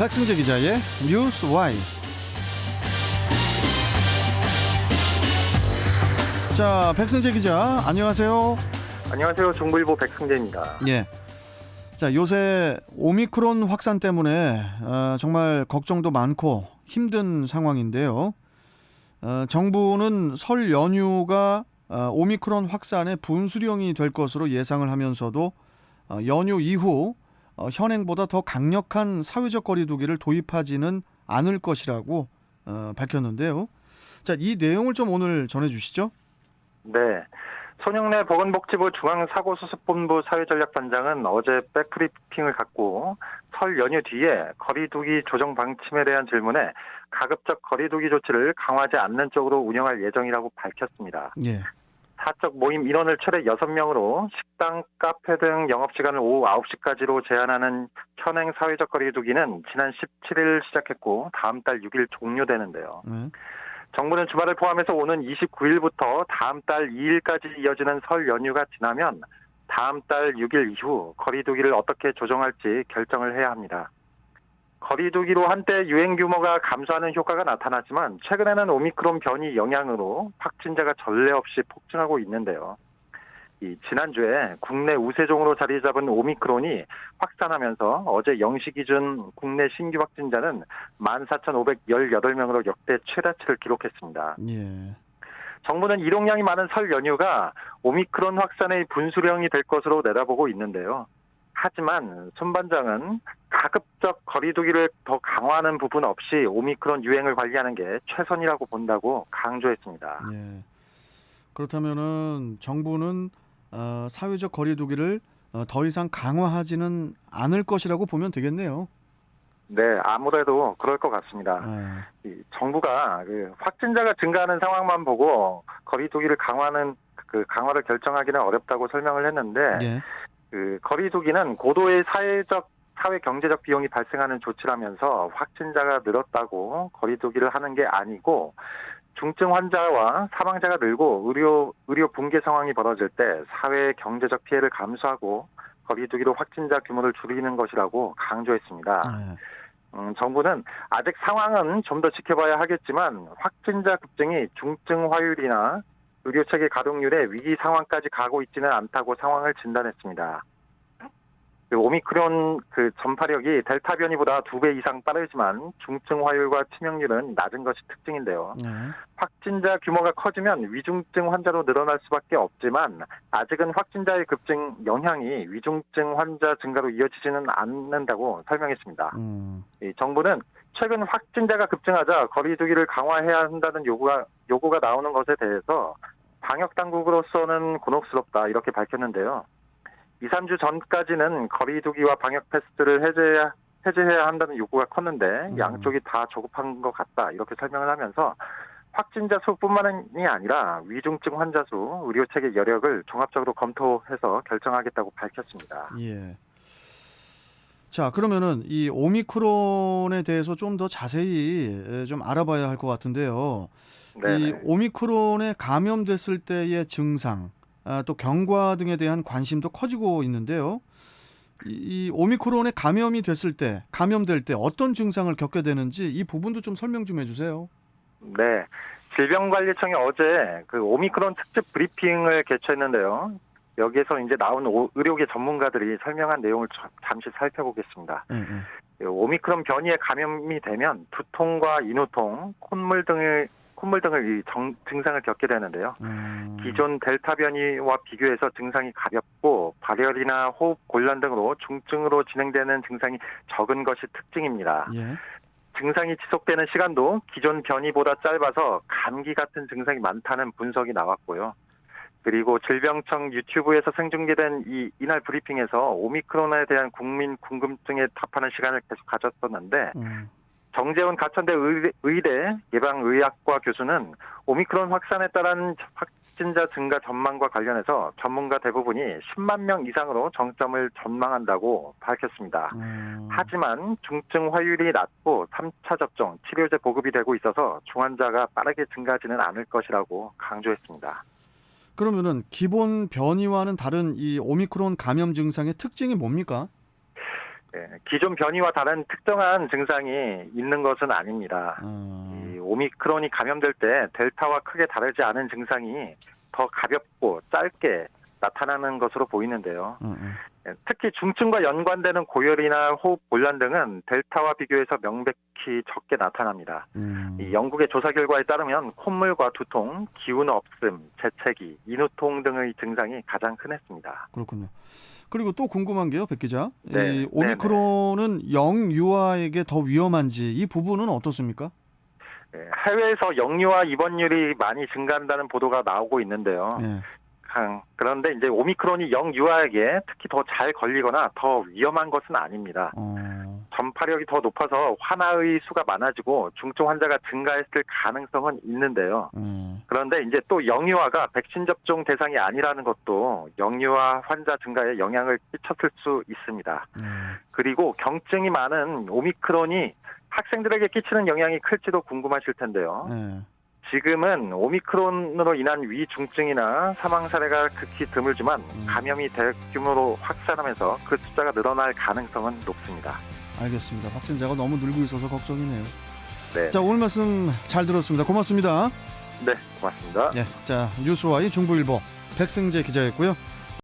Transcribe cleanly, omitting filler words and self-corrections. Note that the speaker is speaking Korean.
박승재 기자의 뉴스 와이. 자, 백승재 기자, 안녕하세요. 안녕하세요. 중부일보 백승재입니다. 예. 자, 요새 오미크론 확산 때문에 정말 걱정도 많고 힘든 상황인데요. 정부는 설 연휴가 오미크론 확산의 분수령이 될 것으로 예상을 하면서도 연휴 이후 현행보다 더 강력한 사회적 거리두기를 도입하지는 않을 것이라고 밝혔는데요. 자, 이 내용을 좀 오늘 전해주시죠. 네. 손영래 보건복지부 중앙사고수습본부 사회전략반장은 어제 백브리핑을 갖고 설 연휴 뒤에 거리두기 조정 방침에 대한 질문에 가급적 거리두기 조치를 강화하지 않는 쪽으로 운영할 예정이라고 밝혔습니다. 예. 사적 모임 인원을 최대 6명으로 식당, 카페 등 영업시간을 오후 9시까지로 제한하는 현행 사회적 거리두기는 지난 17일 시작했고 다음 달 6일 종료되는데요. 정부는 주말을 포함해서 오는 29일부터 다음 달 2일까지 이어지는 설 연휴가 지나면 다음 달 6일 이후 거리두기를 어떻게 조정할지 결정을 해야 합니다. 거리두기로 한때 유행 규모가 감소하는 효과가 나타났지만 최근에는 오미크론 변이 영향으로 확진자가 전례 없이 폭증하고 있는데요. 지난주에 국내 우세종으로 자리 잡은 오미크론이 확산하면서 어제 0시 기준 국내 신규 확진자는 14,518명으로 역대 최다치를 기록했습니다. 예. 정부는 이동량이 많은 설 연휴가 오미크론 확산의 분수령이 될 것으로 내다보고 있는데요. 하지만 손 반장은 가급적 거리두기를 더 강화하는 부분 없이 오미크론 유행을 관리하는 게 최선이라고 본다고 강조했습니다. 예. 그렇다면은 정부는 사회적 거리두기를 더 이상 강화하지는 않을 것이라고 보면 되겠네요. 네, 아무래도 그럴 것 같습니다. 정부가 확진자가 증가하는 상황만 보고 거리두기를 강화를 결정하기는 어렵다고 설명을 했는데, 예. 거리두기는 고도의 사회 경제적 비용이 발생하는 조치라면서 확진자가 늘었다고 거리두기를 하는 게 아니고, 중증 환자와 사망자가 늘고 의료 붕괴 상황이 벌어질 때 사회 경제적 피해를 감수하고 거리두기로 확진자 규모를 줄이는 것이라고 강조했습니다. 정부는 아직 상황은 좀 더 지켜봐야 하겠지만 확진자 급증이 중증 화율이나 의료체계 가동률의 위기 상황까지 가고 있지는 않다고 상황을 진단했습니다. 오미크론 전파력이 델타 변이보다 2배 이상 빠르지만 중증 화율과 치명률은 낮은 것이 특징인데요. 확진자 규모가 커지면 위중증 환자로 늘어날 수밖에 없지만 아직은 확진자의 급증 영향이 위중증 환자 증가로 이어지지는 않는다고 설명했습니다. 정부는 최근 확진자가 급증하자 거리두기를 강화해야 한다는 요구가 나오는 것에 대해서 방역 당국으로서는 곤혹스럽다 이렇게 밝혔는데요. 2, 3주 전까지는 거리두기와 방역 패스를 해제해야 한다는 요구가 컸는데 양쪽이 다 조급한 것 같다 이렇게 설명을 하면서 확진자 수뿐만이 아니라 위중증 환자 수, 의료체계 여력을 종합적으로 검토해서 결정하겠다고 밝혔습니다. 예. 자, 그러면은 이 오미크론에 대해서 좀 더 자세히 좀 알아봐야 할 것 같은데요. 네네. 이 오미크론에 감염됐을 때의 증상, 또 경과 등에 대한 관심도 커지고 있는데요. 이 오미크론에 감염될 때 어떤 증상을 겪게 되는지 이 부분도 좀 설명 좀 해주세요. 네. 질병관리청이 어제 오미크론 특집 브리핑을 개최했는데요. 여기에서 이제 나온 의료계 전문가들이 설명한 내용을 잠시 살펴보겠습니다. 오미크론 변이에 감염이 되면 두통과 인후통, 콧물 등을 증상을 겪게 되는데요. 기존 델타 변이와 비교해서 증상이 가볍고 발열이나 호흡 곤란 등으로 중증으로 진행되는 증상이 적은 것이 특징입니다. 예. 증상이 지속되는 시간도 기존 변이보다 짧아서 감기 같은 증상이 많다는 분석이 나왔고요. 그리고 질병청 유튜브에서 생중계된 이날 브리핑에서 오미크론에 대한 국민 궁금증에 답하는 시간을 계속 가졌었는데 정재훈 가천대 의대 예방의학과 교수는 오미크론 확산에 따른 확진자 증가 전망과 관련해서 전문가 대부분이 10만 명 이상으로 정점을 전망한다고 밝혔습니다. 하지만 중증 화율이 낮고 3차 접종, 치료제 보급이 되고 있어서 중환자가 빠르게 증가하지는 않을 것이라고 강조했습니다. 그러면은 기본 변이와는 다른 이 오미크론 감염 증상의 특징이 뭡니까? 기존 변이와 다른 특정한 증상이 있는 것은 아닙니다. 이 오미크론이 감염될 때 델타와 크게 다르지 않은 증상이 더 가볍고 짧게 나타나는 것으로 보이는데요. 특히 중증과 연관되는 고열이나 호흡 곤란 등은 델타와 비교해서 명백히 적게 나타납니다. 이 영국의 조사 결과에 따르면 콧물과 두통, 기운 없음, 재채기, 인후통 등의 증상이 가장 흔했습니다. 그렇군요. 그리고 또 궁금한 게요, 백 기자. 네, 이 오미크론은 영유아에게 더 위험한지 이 부분은 어떻습니까? 해외에서 영유아 입원율이 많이 증가한다는 보도가 나오고 있는데요. 네. 그런데 이제 오미크론이 영유아에게 특히 더 잘 걸리거나 더 위험한 것은 아닙니다. 전파력이 더 높아서 환아의 수가 많아지고 중증 환자가 증가했을 가능성은 있는데요. 그런데 이제 또 영유아가 백신 접종 대상이 아니라는 것도 영유아 환자 증가에 영향을 끼쳤을 수 있습니다. 그리고 경증이 많은 오미크론이 학생들에게 끼치는 영향이 클지도 궁금하실 텐데요. 지금은 오미크론으로 인한 위중증이나 사망 사례가 극히 드물지만 감염이 대규모로 확산하면서 그 숫자가 늘어날 가능성은 높습니다. 알겠습니다. 확진자가 너무 늘고 있어서 걱정이네요. 네. 자, 오늘 말씀 잘 들었습니다. 고맙습니다. 네, 고맙습니다. 자, 뉴스와의 중부일보 백승재 기자였고요.